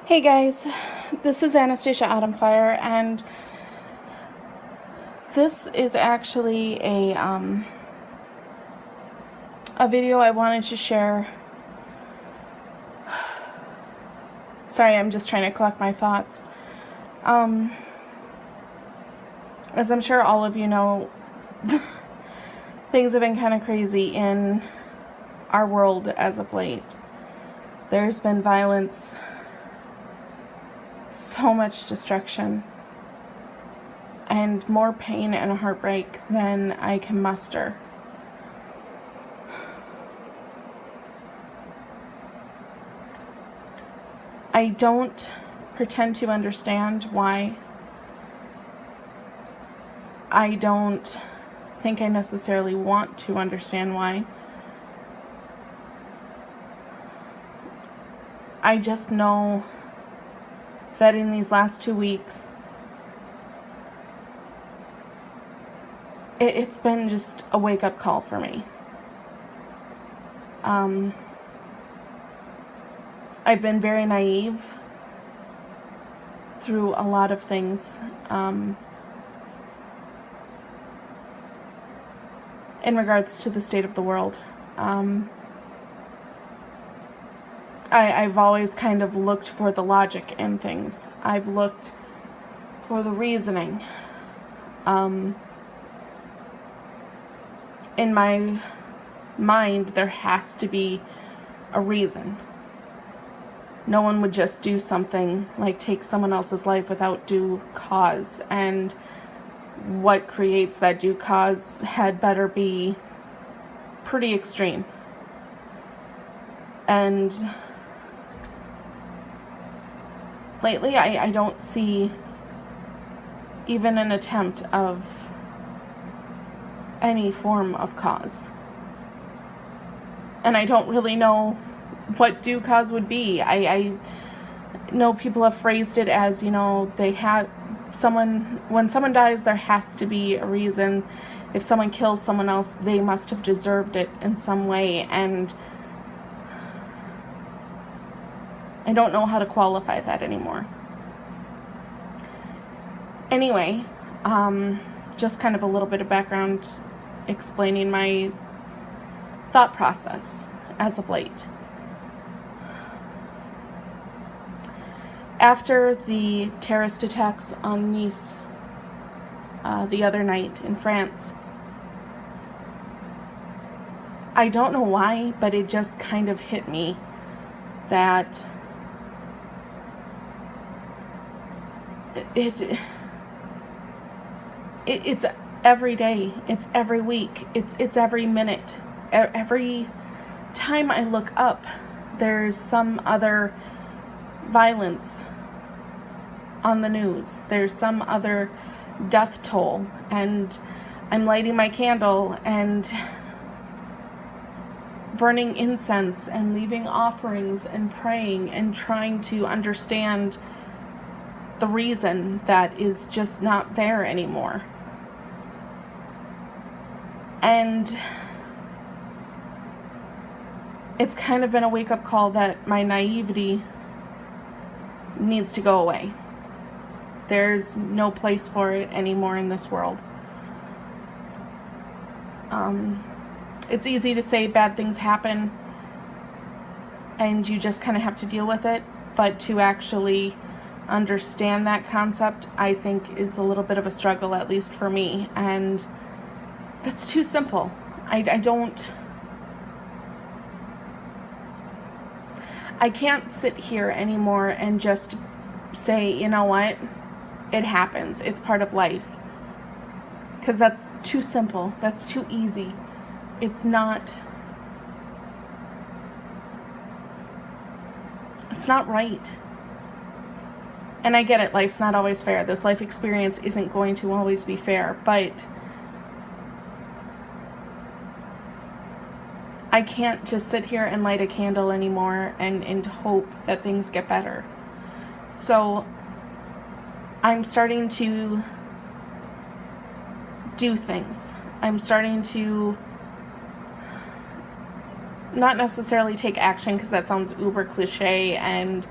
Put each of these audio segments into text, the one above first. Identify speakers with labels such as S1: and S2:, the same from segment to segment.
S1: Hey guys, this is Anastasia Autumnfire, and this is actually a video I wanted to share. Sorry, I'm just trying to collect my thoughts. As I'm sure all of you know, things have been kind of crazy in our world as of late. There's been violence, so much destruction, and more pain and heartbreak than I can muster. I don't pretend to understand why. I don't think I necessarily want to understand why. I just know that in these last 2 weeks, it's been just a wake-up call for me. I've been very naive through a lot of things. In regards to the state of the world. I've always kind of looked for the logic in things. I've looked for the reasoning. In my mind, there has to be a reason. No one would just do something like take someone else's life without due cause, and what creates that due cause had better be pretty extreme. And lately, I don't see even an attempt of any form of cause. And I don't really know what due cause would be. I know people have phrased it as, they have when someone dies, there has to be a reason. If someone kills someone else, they must have deserved it in some way, and I don't know how to qualify that anymore. Anyway, just kind of a little bit of background explaining my thought process as of late. After the terrorist attacks on Nice the other night in France, I don't know why, but it just kind of hit me that it's every day, it's every week, it's every minute, every time I look up, there's some other violence on the news. There's some other death toll, and I'm lighting my candle and burning incense and leaving offerings and praying and trying to understand the reason that is just not there anymore. And it's kind of been a wake-up call that my naivety needs to go away. There's no place for it anymore in this world. It's easy to say bad things happen and you just kind of have to deal with it, but to actually understand that concept, I think, is a little bit of a struggle, at least for me, and that's too simple. I can't sit here anymore and just say, you know what, it happens, it's part of life, because that's too simple, that's too easy. It's not right. And I get it, life's not always fair. This life experience isn't going to always be fair, but I can't just sit here and light a candle anymore and hope that things get better. So I'm starting to do things. I'm starting to not necessarily take action, because that sounds uber cliche, and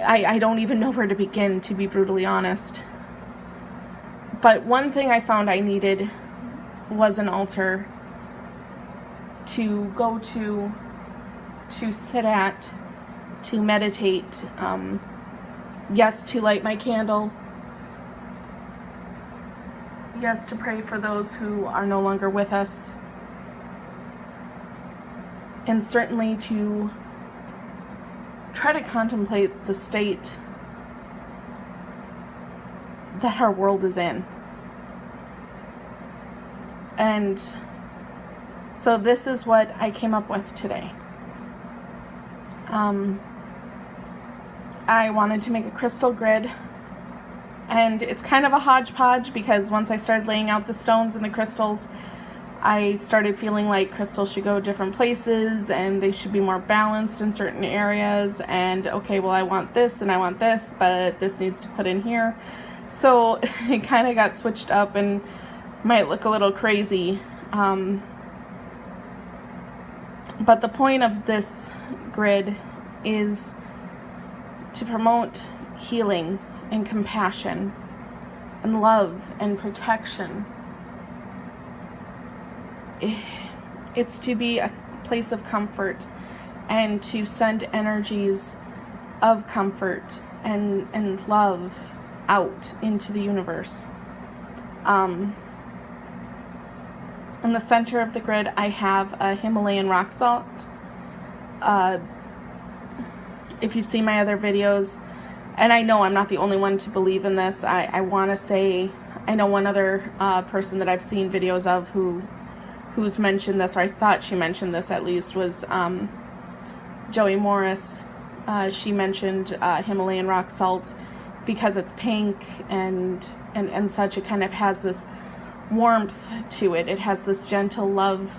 S1: I don't even know where to begin, to be brutally honest. But one thing I found I needed was an altar to go to sit at, to meditate, yes, to light my candle, yes, to pray for those who are no longer with us, and certainly to try to contemplate the state that our world is in. And so this is what I came up with today. I wanted to make a crystal grid, and it's kind of a hodgepodge because once I started laying out the stones and the crystals, I started feeling like crystals should go different places and they should be more balanced in certain areas, and okay, well, I want this and I want this, but this needs to put in here. So it kind of got switched up and might look a little crazy. But the point of this grid is to promote healing and compassion and love and protection. It's to be a place of comfort and to send energies of comfort and love out into the universe. In the center of the grid, I have a Himalayan rock salt. If you've seen my other videos, and I know I'm not the only one to believe in this, I want to say, I know one other person that I've seen videos of who's mentioned this, or I thought she mentioned this at least, was Joey Morris. She mentioned Himalayan rock salt because it's pink and such. It kind of has this warmth to it. It has this gentle love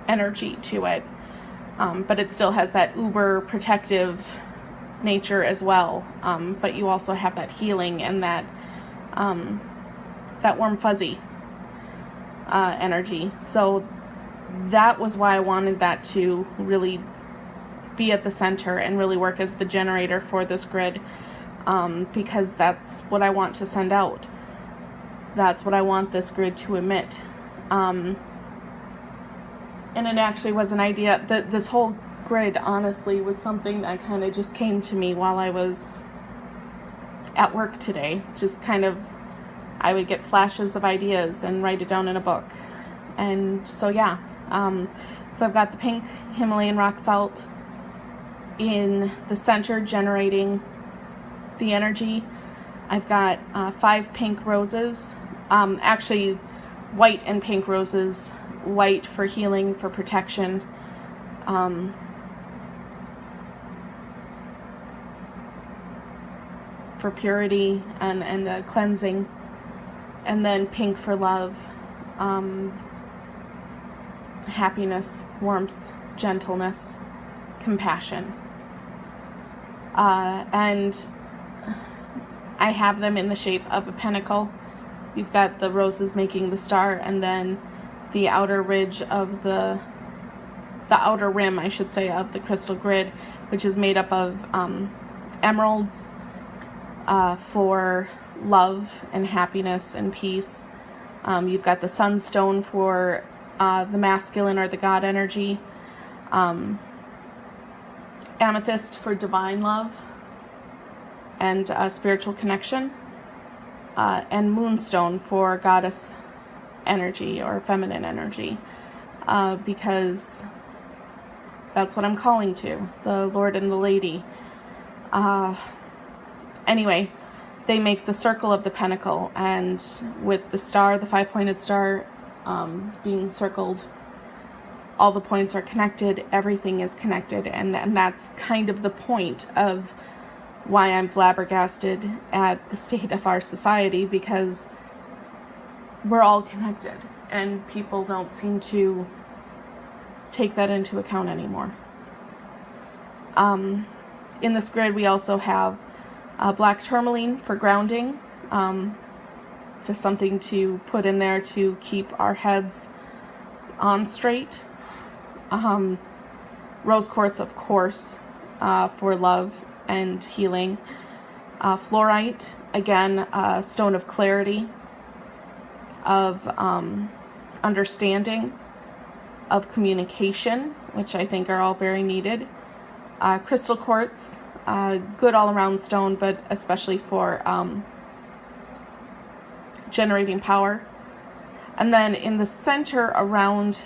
S1: energy to it, but it still has that uber protective nature as well. But you also have that healing and that warm fuzzy energy. So that was why I wanted that to really be at the center and really work as the generator for this grid, because that's what I want to send out. That's what I want this grid to emit. And it actually was an idea that this whole grid, honestly, was something that kind of just came to me while I was at work today. Just kind of, I would get flashes of ideas and write it down in a book. And so, yeah. So I've got the pink Himalayan rock salt in the center generating the energy. I've got 5 pink roses. Actually, white and pink roses. White for healing, for protection. For purity and cleansing. And then pink for love. Happiness, warmth, gentleness, compassion. And I have them in the shape of a pentacle. You've got the roses making the star, and then the outer ridge of the outer rim, I should say, of the crystal grid, which is made up of emeralds for love and happiness and peace. You've got the sunstone for the masculine or the God energy. Amethyst for divine love and spiritual connection, and moonstone for goddess energy or feminine energy, because that's what I'm calling to, the Lord and the Lady. Anyway, they make the circle of the pentacle, and with the star, the 5-pointed star, being circled, all the points are connected, everything is connected, and that's kind of the point of why I'm flabbergasted at the state of our society, because we're all connected, and people don't seem to take that into account anymore. In this grid, we also have black tourmaline for grounding, just something to put in there to keep our heads on straight. Rose quartz, of course, for love and healing. Fluorite, again, a stone of clarity, of understanding, of communication, which I think are all very needed. Crystal quartz, good all-around stone, but especially for generating power. And then in the center around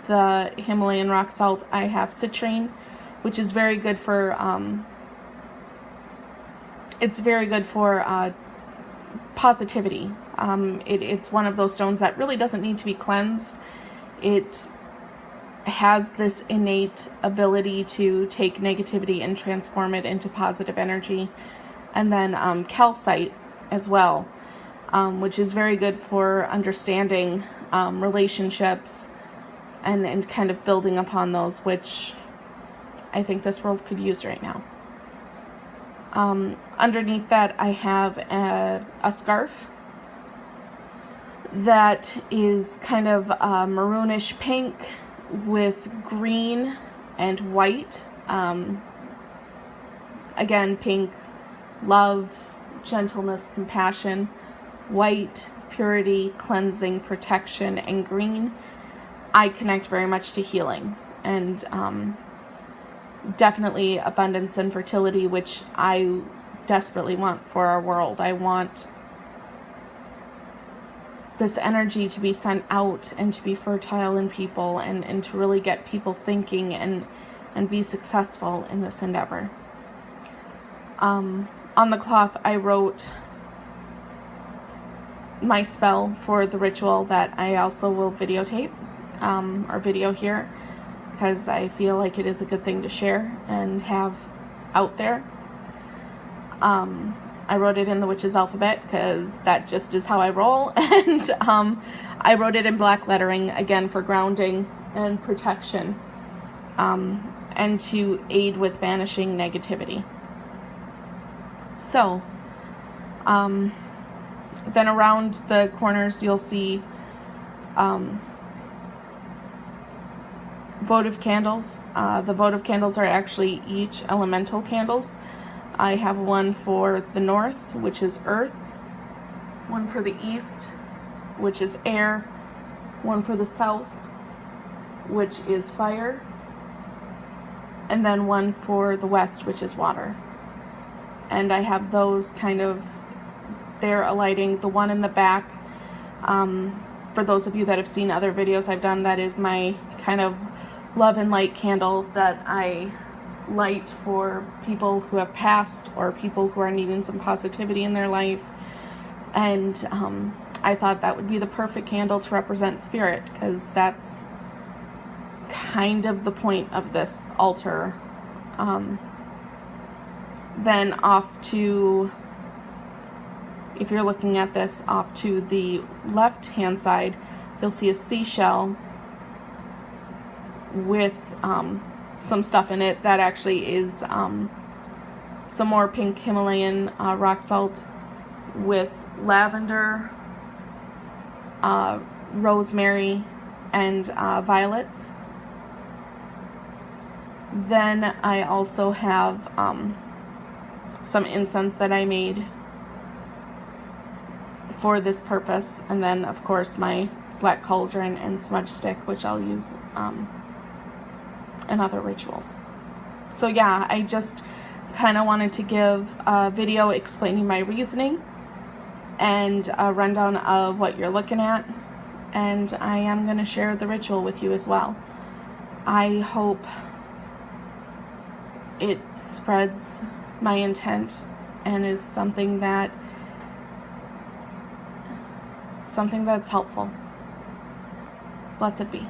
S1: the Himalayan rock salt, I have citrine, which is very good for positivity. It's one of those stones that really doesn't need to be cleansed. It has this innate ability to take negativity and transform it into positive energy. And then calcite as well, which is very good for understanding relationships and kind of building upon those, which I think this world could use right now. Underneath that, I have a scarf that is kind of maroonish pink with green and white. Again, pink, love, gentleness, compassion. White, purity, cleansing, protection, and green, I connect very much to healing and definitely abundance and fertility, which I desperately want for our world. I want this energy to be sent out and to be fertile in people and to really get people thinking and be successful in this endeavor. On the cloth, I wrote my spell for the ritual that I also will videotape or video here, because I feel like it is a good thing to share and have out there. I wrote it in the witch's alphabet because that just is how I roll, and I wrote it in black lettering, again for grounding and protection, and to aid with banishing negativity. So then around the corners you'll see votive candles. The votive candles are actually each elemental candles. I have one for the north, which is earth, one for the east, which is air, one for the south, which is fire, and then one for the west, which is water. And I have those kind of there alighting. The one in the back, for those of you that have seen other videos I've done, that is my kind of love and light candle that I light for people who have passed or people who are needing some positivity in their life. And I thought that would be the perfect candle to represent spirit, because that's kind of the point of this altar. Then off to, if you're looking at this, off to the left hand side, you'll see a seashell with some stuff in it that actually is some more pink Himalayan rock salt with lavender, rosemary, and violets. Then I also have some incense that I made for this purpose, and then of course my black cauldron and smudge stick, which I'll use in other rituals. So yeah, I just kind of wanted to give a video explaining my reasoning and a rundown of what you're looking at, and I am going to share the ritual with you as well. I hope it spreads my intent and is something that's helpful. Blessed be.